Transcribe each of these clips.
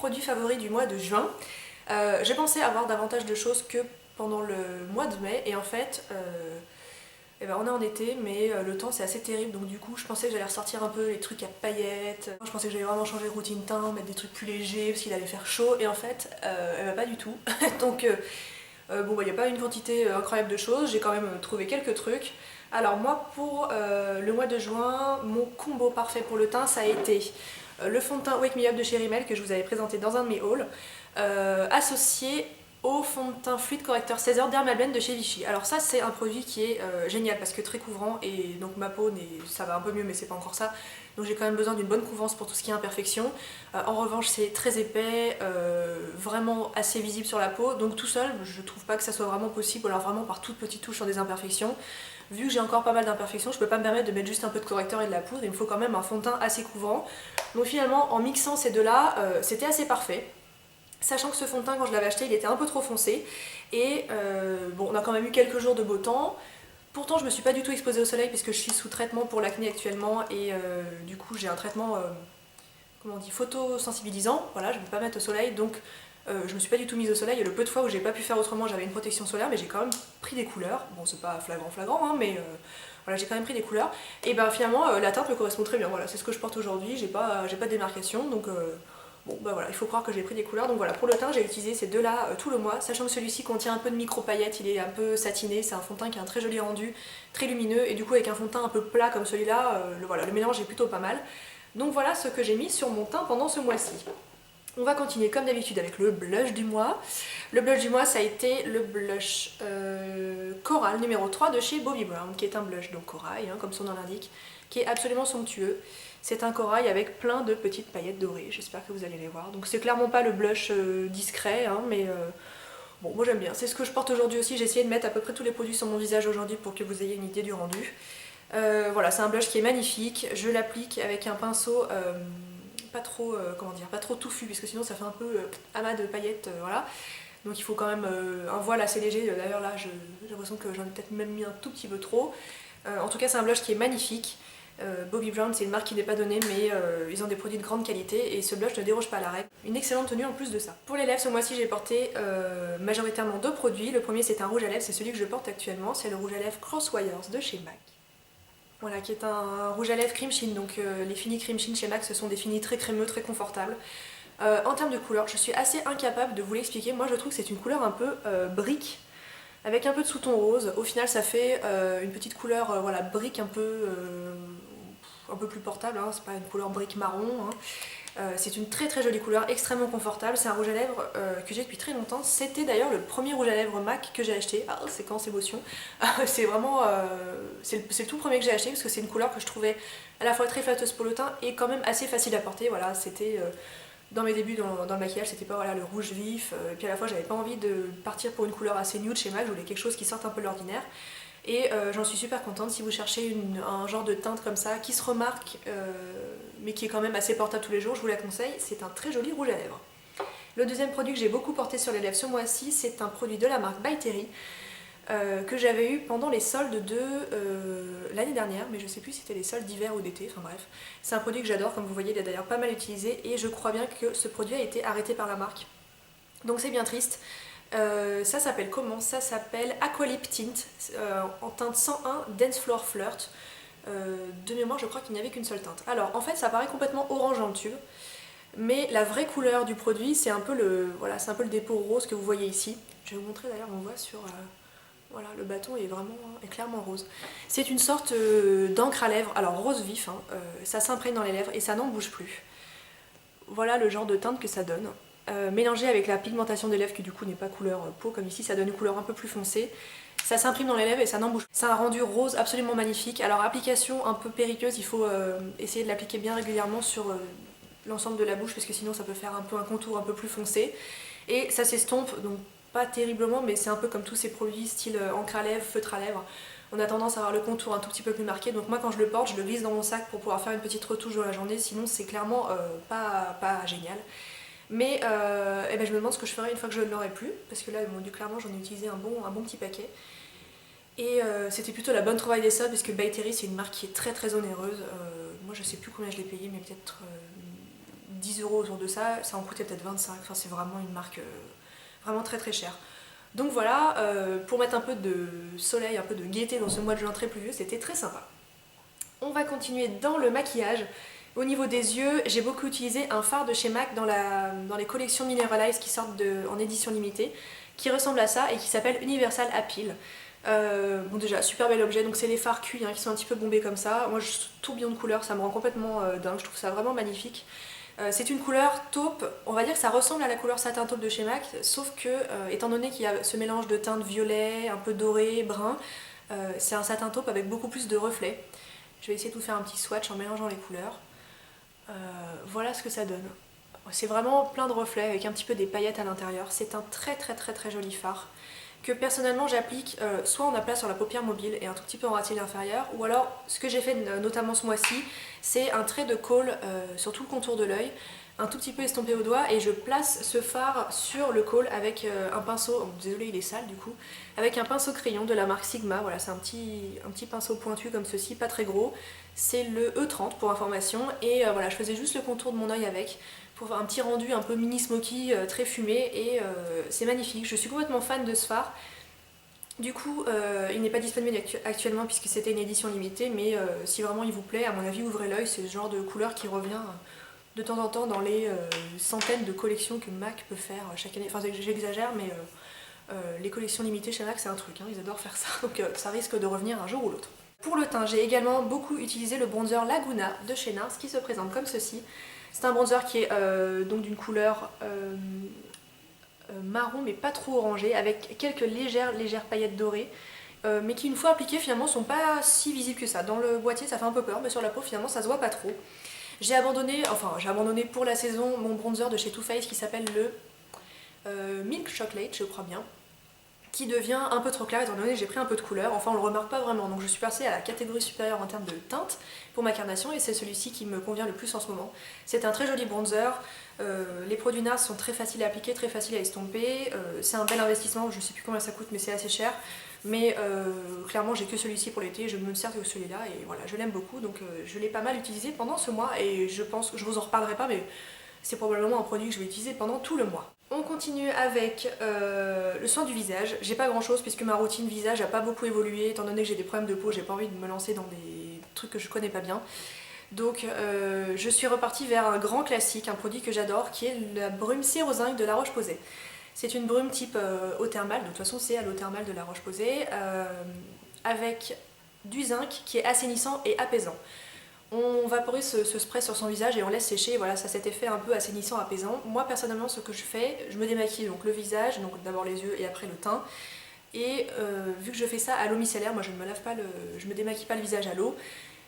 produits favoris du mois de juin. J'ai pensé avoir davantage de choses que pendant le mois de mai et en fait eh ben on est en été mais le temps c'est assez terrible donc du coup je pensais que j'allais ressortir un peu les trucs à paillettes, je pensais que j'allais vraiment changer de routine teint, mettre des trucs plus légers parce qu'il allait faire chaud et en fait eh ben pas du tout donc bon bah il n'y a pas une quantité incroyable de choses, j'ai quand même trouvé quelques trucs. Alors moi pour le mois de juin, mon combo parfait pour le teint ça a été le fond de teint Wake Me Up de chez Rimmel que je vous avais présenté dans un de mes hauls, associé au fond de teint fluide correcteur 16 heures Dermablend de chez Vichy. Alors ça c'est un produit qui est génial parce que très couvrant et donc ma peau, ça va un peu mieux mais c'est pas encore ça. Donc j'ai quand même besoin d'une bonne couvrance pour tout ce qui est imperfection. En revanche c'est très épais, vraiment assez visible sur la peau. Donc tout seul je trouve pas que ça soit vraiment possible, ou alors vraiment par toutes petites touches sur des imperfections. Vu que j'ai encore pas mal d'imperfections, je peux pas me permettre de mettre juste un peu de correcteur et de la poudre, il me faut quand même un fond de teint assez couvrant. Donc finalement en mixant ces deux là, c'était assez parfait. Sachant que ce fond de teint quand je l'avais acheté il était un peu trop foncé et bon on a quand même eu quelques jours de beau temps. Pourtant je me suis pas du tout exposée au soleil puisque je suis sous traitement pour l'acné actuellement et du coup j'ai un traitement comment on dit, photosensibilisant, voilà je ne peux pas mettre au soleil donc je me suis pas du tout mise au soleil et le peu de fois où j'ai pas pu faire autrement j'avais une protection solaire mais j'ai quand même pris des couleurs, bon c'est pas flagrant hein, mais voilà j'ai quand même pris des couleurs et ben finalement la teinte me correspond très bien, voilà c'est ce que je porte aujourd'hui, j'ai pas de démarcation donc bon bah voilà, il faut croire que j'ai pris des couleurs. Donc voilà, pour le teint j'ai utilisé ces deux là tout le mois, sachant que celui-ci contient un peu de micro paillettes, il est un peu satiné, c'est un fond de teint qui a un très joli rendu, très lumineux et du coup avec un fond de teint un peu plat comme celui-là, voilà, le mélange est plutôt pas mal. Donc voilà ce que j'ai mis sur mon teint pendant ce mois-ci. On va continuer comme d'habitude avec le blush du mois. Le blush du mois ça a été le blush Coral numéro 3 de chez Bobbi Brown, qui est un blush donc corail, hein, comme son nom l'indique, qui est absolument somptueux. C'est un corail avec plein de petites paillettes dorées, j'espère que vous allez les voir. Donc c'est clairement pas le blush discret, hein, mais bon moi j'aime bien. C'est ce que je porte aujourd'hui aussi, j'ai essayé de mettre à peu près tous les produits sur mon visage aujourd'hui pour que vous ayez une idée du rendu. Voilà, c'est un blush qui est magnifique, je l'applique avec un pinceau pas trop, comment dire, pas trop touffu, puisque sinon ça fait un peu amas de paillettes, voilà. Donc il faut quand même un voile assez léger, d'ailleurs là j'ai l'impression que j'en ai peut-être même mis un tout petit peu trop. En tout cas c'est un blush qui est magnifique. Bobbi Brown c'est une marque qui n'est pas donnée mais ils ont des produits de grande qualité et ce blush ne déroge pas à la règle. Une excellente tenue en plus de ça. Pour les lèvres ce mois-ci j'ai porté majoritairement deux produits. Le premier c'est un rouge à lèvres, c'est celui que je porte actuellement, c'est le rouge à lèvres Crosswires de chez MAC. Voilà, qui est un rouge à lèvres cream sheen, donc les finis cream sheen chez MAC ce sont des finis très crémeux, très confortables. En termes de couleur, je suis assez incapable de vous l'expliquer, moi je trouve que c'est une couleur un peu brique, avec un peu de sous-ton rose. Au final ça fait une petite couleur voilà, brique un peu plus portable, hein. C'est pas une couleur brique marron. Hein. C'est une très très jolie couleur, extrêmement confortable, c'est un rouge à lèvres que j'ai depuis très longtemps. C'était d'ailleurs le premier rouge à lèvres MAC que j'ai acheté, séquence émotion. C'est vraiment, c'est le tout premier que j'ai acheté parce que c'est une couleur que je trouvais à la fois très flatteuse pour le teint et quand même assez facile à porter. Voilà, c'était dans mes débuts dans le maquillage, c'était pas voilà, le rouge vif, et puis à la fois j'avais pas envie de partir pour une couleur assez nude chez MAC, je voulais quelque chose qui sorte un peu de l'ordinaire. Et j'en suis super contente. Si vous cherchez un genre de teinte comme ça qui se remarque mais qui est quand même assez portable tous les jours, je vous la conseille, c'est un très joli rouge à lèvres. Le deuxième produit que j'ai beaucoup porté sur les lèvres ce mois-ci, c'est un produit de la marque By Terry que j'avais eu pendant les soldes de l'année dernière, mais je sais plus si c'était les soldes d'hiver ou d'été, enfin bref. C'est un produit que j'adore, comme vous voyez il est d'ailleurs pas mal utilisé et je crois bien que ce produit a été arrêté par la marque. Donc c'est bien triste. Ça s'appelle comment? Ça s'appelle Aqualip Tint en teinte 101 Dance Floor Flirt. De mémoire je crois qu'il n'y avait qu'une seule teinte. Alors en fait ça paraît complètement orange dans le tube, mais la vraie couleur du produit c'est un peu voilà, c'est un peu le dépôt rose que vous voyez ici. Je vais vous montrer d'ailleurs, on voit sur voilà, le bâton est clairement rose. C'est une sorte d'encre à lèvres, alors rose vif, hein, ça s'imprègne dans les lèvres et ça n'en bouge plus. Voilà le genre de teinte que ça donne. Mélangé avec la pigmentation des lèvres qui du coup n'est pas couleur peau comme ici, ça donne une couleur un peu plus foncée. Ça s'imprime dans les lèvres et ça n'en bouge pas. C'est un rendu rose absolument magnifique. Alors application un peu périlleuse, il faut essayer de l'appliquer bien régulièrement sur l'ensemble de la bouche parce que sinon ça peut faire un peu un contour un peu plus foncé. Et ça s'estompe, donc pas terriblement, mais c'est un peu comme tous ces produits style encre à lèvres, feutre à lèvres. On a tendance à avoir le contour un tout petit peu plus marqué, donc moi quand je le porte, je le glisse dans mon sac pour pouvoir faire une petite retouche dans la journée, sinon c'est clairement pas génial. Mais eh ben je me demande ce que je ferai une fois que je ne l'aurai plus, parce que là, bon, clairement, j'en ai utilisé un bon petit paquet. Et c'était plutôt la bonne trouvaille des soldes, parce que By Terry, c'est une marque qui est très très onéreuse. Moi, je sais plus combien je l'ai payé, mais peut-être 10 € autour de ça, ça en coûtait peut-être 25, enfin c'est vraiment une marque vraiment très très chère. Donc voilà, pour mettre un peu de soleil, un peu de gaieté dans ce mois de juin très pluvieux, c'était très sympa. On va continuer dans le maquillage. Au niveau des yeux, j'ai beaucoup utilisé un fard de chez MAC dans les collections Mineralize qui sortent en édition limitée, qui ressemble à ça et qui s'appelle Universal Appeal. Bon déjà, super bel objet, donc c'est les fards cuits qui sont un petit peu bombés comme ça. Moi, tourbillon de couleurs, ça me rend complètement dingue, je trouve ça vraiment magnifique. C'est une couleur taupe, on va dire que ça ressemble à la couleur satin taupe de chez MAC, sauf que, étant donné qu'il y a ce mélange de teintes violet, un peu doré, brun, c'est un satin taupe avec beaucoup plus de reflets. Je vais essayer de vous faire un petit swatch en mélangeant les couleurs. Voilà ce que ça donne. C'est vraiment plein de reflets avec un petit peu des paillettes à l'intérieur. C'est un très très très très joli fard que personnellement j'applique soit en aplat sur la paupière mobile et un tout petit peu en ratier inférieur, ou alors ce que j'ai fait notamment ce mois-ci, c'est un trait de col sur tout le contour de l'œil, un tout petit peu estompé au doigt, et je place ce fard sur le col avec un pinceau, oh, désolé il est sale du coup, avec un pinceau crayon de la marque Sigma. Voilà, c'est un petit pinceau pointu comme ceci, pas très gros, c'est le E30 pour information, et voilà, je faisais juste le contour de mon œil avec, pour faire un petit rendu un peu mini smoky, très fumé, et c'est magnifique. Je suis complètement fan de ce fard. Du coup, il n'est pas disponible actuellement puisque c'était une édition limitée, mais si vraiment il vous plaît, à mon avis, ouvrez l'œil, c'est ce genre de couleur qui revient de temps en temps dans les centaines de collections que MAC peut faire chaque année. Enfin, j'exagère, mais les collections limitées chez MAC, c'est un truc, ils adorent faire ça, donc ça risque de revenir un jour ou l'autre. Pour le teint, j'ai également beaucoup utilisé le bronzer Laguna de chez NARS qui se présente comme ceci. C'est un bronzer qui est donc d'une couleur marron mais pas trop orangé, avec quelques légères paillettes dorées, mais qui une fois appliquées finalement sont pas si visibles que ça. Dans le boîtier ça fait un peu peur, mais sur la peau finalement ça se voit pas trop. J'ai abandonné pour la saison mon bronzer de chez Too Faced qui s'appelle le Milk Chocolate, je crois bien, qui devient un peu trop clair étant donné que j'ai pris un peu de couleur. Enfin on le remarque pas vraiment, donc je suis passée à la catégorie supérieure en termes de teinte pour ma carnation, et c'est celui-ci qui me convient le plus en ce moment. C'est un très joli bronzer, les produits NARS sont très faciles à appliquer, très faciles à estomper, c'est un bel investissement, je sais plus combien ça coûte mais c'est assez cher, mais clairement j'ai que celui-ci pour l'été, je me sers de celui-là et voilà, je l'aime beaucoup, donc je l'ai pas mal utilisé pendant ce mois, et je pense que je vous en reparlerai pas, mais c'est probablement un produit que je vais utiliser pendant tout le mois. On continue avec le soin du visage. J'ai pas grand chose puisque ma routine visage a pas beaucoup évolué, étant donné que j'ai des problèmes de peau, j'ai pas envie de me lancer dans des trucs que je connais pas bien. Donc je suis repartie vers un grand classique, un produit que j'adore, qui est la brume cire aux zinc de La Roche-Posay. C'est une brume type eau thermale, de toute façon c'est à l'eau thermale de La Roche-Posay, avec du zinc qui est assainissant et apaisant. On vaporise ce spray sur son visage et on laisse sécher, voilà, ça a cet effet un peu assainissant, apaisant. Moi personnellement ce que je fais, je me démaquille donc le visage, donc d'abord les yeux et après le teint. Et vu que je fais ça à l'eau micellaire, moi je me démaquille pas le visage à l'eau.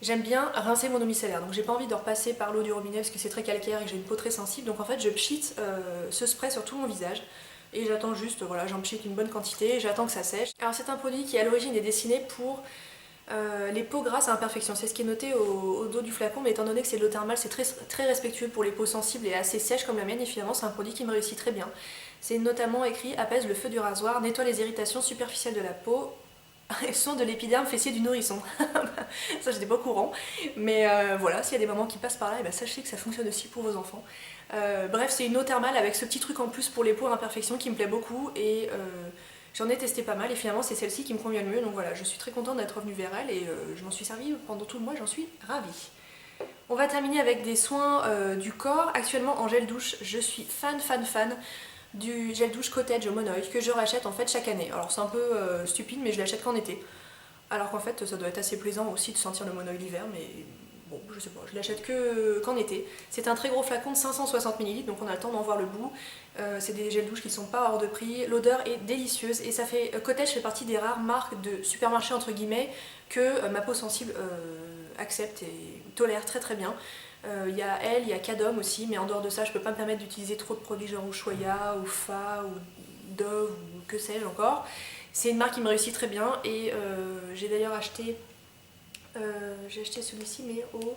J'aime bien rincer mon eau micellaire, donc j'ai pas envie de repasser par l'eau du robinet parce que c'est très calcaire et que j'ai une peau très sensible. Donc en fait je pchite ce spray sur tout mon visage. Et j'attends juste, voilà, j'en pchite une bonne quantité, j'attends que ça sèche. Alors c'est un produit qui à l'origine est destiné pour les peaux grasses à imperfection, c'est ce qui est noté au dos du flacon, mais étant donné que c'est de l'eau thermale, c'est très respectueux pour les peaux sensibles et assez sèches comme la mienne, et finalement c'est un produit qui me réussit très bien. C'est notamment écrit apaise le feu du rasoir, nettoie les irritations superficielles de la peau, et soin de l'épiderme fessier du nourrisson. Ça j'étais pas au courant, mais voilà, s'il y a des mamans qui passent par là, et ben, sachez que ça fonctionne aussi pour vos enfants. Bref, c'est une eau thermale avec ce petit truc en plus pour les peaux à imperfection qui me plaît beaucoup, et j'en ai testé pas mal et finalement c'est celle-ci qui me convient le mieux, donc voilà, je suis très contente d'être revenue vers elle et je m'en suis servie pendant tout le mois, j'en suis ravie. On va terminer avec des soins du corps. Actuellement en gel douche, je suis fan du gel douche Cottage au monoïde que je rachète en fait chaque année. Alors c'est un peu stupide mais je l'achète qu'en été. Alors qu'en fait ça doit être assez plaisant aussi de sentir le monoïde l'hiver, mais bon, je sais pas, je l'achète qu'en été. C'est un très gros flacon de 560 ml, donc on a le temps d'en voir le bout. C'est des gels douche qui sont pas hors de prix, l'odeur est délicieuse et ça fait... Cottage fait partie des rares marques de supermarché entre guillemets que ma peau sensible accepte et tolère très bien. Il y a elle, il y a Cadom aussi, mais en dehors de ça je peux pas me permettre d'utiliser trop de produits genre Ushuaïa ou Fa ou Dove ou que sais-je encore. C'est une marque qui me réussit très bien et j'ai d'ailleurs acheté celui-ci mais au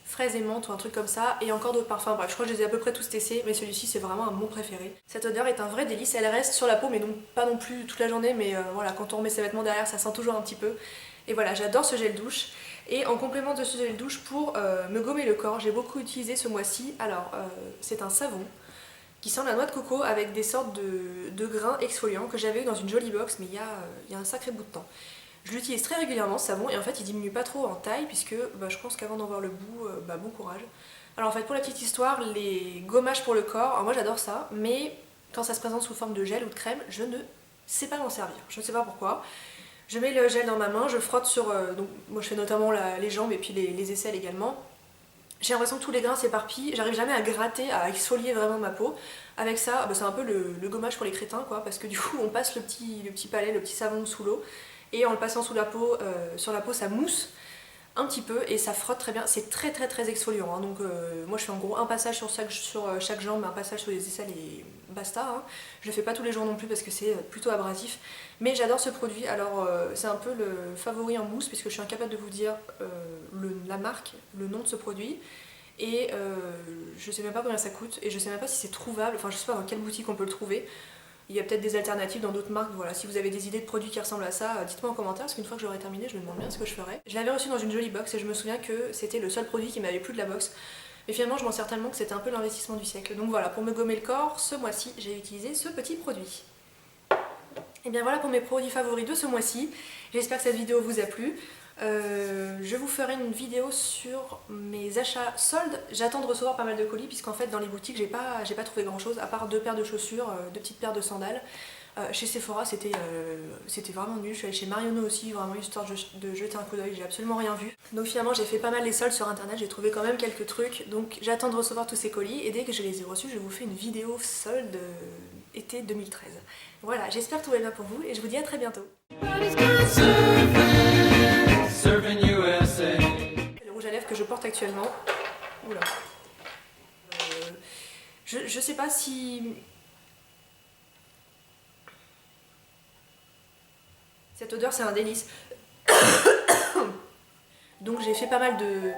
fraise et menthe ou un truc comme ça, et encore d'autres parfums. Bref, je crois que je les ai à peu près tous testés, mais celui-ci c'est vraiment un mon préféré. Cette odeur est un vrai délice, elle reste sur la peau mais donc pas non plus toute la journée, mais voilà, quand on remet ses vêtements derrière ça sent toujours un petit peu. Et voilà, j'adore ce gel douche. Et en complément de ce gel douche pour me gommer le corps, j'ai beaucoup utilisé ce mois-ci. Alors, c'est un savon qui sent la noix de coco avec des sortes de grains exfoliants que j'avais eu dans une jolie box, mais il y a un sacré bout de temps. Je l'utilise très régulièrement ce savon et en fait il diminue pas trop en taille puisque je pense qu'avant d'en voir le bout, bon courage. Alors en fait pour la petite histoire, les gommages pour le corps, alors moi j'adore ça, mais quand ça se présente sous forme de gel ou de crème, je ne sais pas m'en servir. Je ne sais pas pourquoi. Je mets le gel dans ma main, je frotte sur... donc moi je fais notamment les jambes et puis les aisselles également. J'ai l'impression que tous les grains s'éparpillent, j'arrive jamais à gratter, à exfolier vraiment ma peau. Avec ça, c'est un peu le gommage pour les crétins quoi, parce que du coup on passe le petit palais, le petit savon sous l'eau, et en le passant sous la peau, sur la peau ça mousse un petit peu et ça frotte très bien, c'est très très très exfoliant hein. Donc moi je fais en gros un passage sur chaque jambe, un passage sur les aisselles et basta hein. Je le fais pas tous les jours non plus parce que c'est plutôt abrasif, mais j'adore ce produit. Alors c'est un peu le favori en mousse puisque je suis incapable de vous dire la marque, le nom de ce produit, et je sais même pas combien ça coûte et je sais même pas si c'est trouvable, enfin je sais pas dans quelle boutique on peut le trouver. Il y a peut-être des alternatives dans d'autres marques, voilà, si vous avez des idées de produits qui ressemblent à ça, dites-moi en commentaire, parce qu'une fois que j'aurai terminé, je me demande bien ce que je ferai. Je l'avais reçu dans une jolie box et je me souviens que c'était le seul produit qui m'avait plu de la box. Mais finalement, je m'en sers tellement que c'était un peu l'investissement du siècle. Donc voilà, pour me gommer le corps, ce mois-ci, j'ai utilisé ce petit produit. Et bien voilà pour mes produits favoris de ce mois-ci. J'espère que cette vidéo vous a plu. Je vous ferai une vidéo sur mes achats soldes. J'attends de recevoir pas mal de colis puisqu'en fait dans les boutiques j'ai pas trouvé grand chose à part 2 paires de chaussures, 2 petites paires de sandales. Chez Sephora c'était vraiment nul. Je suis allée chez Marionneau aussi, vraiment histoire de jeter un coup d'œil, j'ai absolument rien vu. Donc finalement j'ai fait pas mal les soldes sur internet, j'ai trouvé quand même quelques trucs. Donc j'attends de recevoir tous ces colis et dès que je les ai reçus je vous fais une vidéo solde été 2013. Voilà, j'espère que tout va bien pour vous et je vous dis à très bientôt. Le rouge à lèvres que je porte actuellement. Oula. Je sais pas si... Cette odeur c'est un délice. Donc j'ai fait pas mal de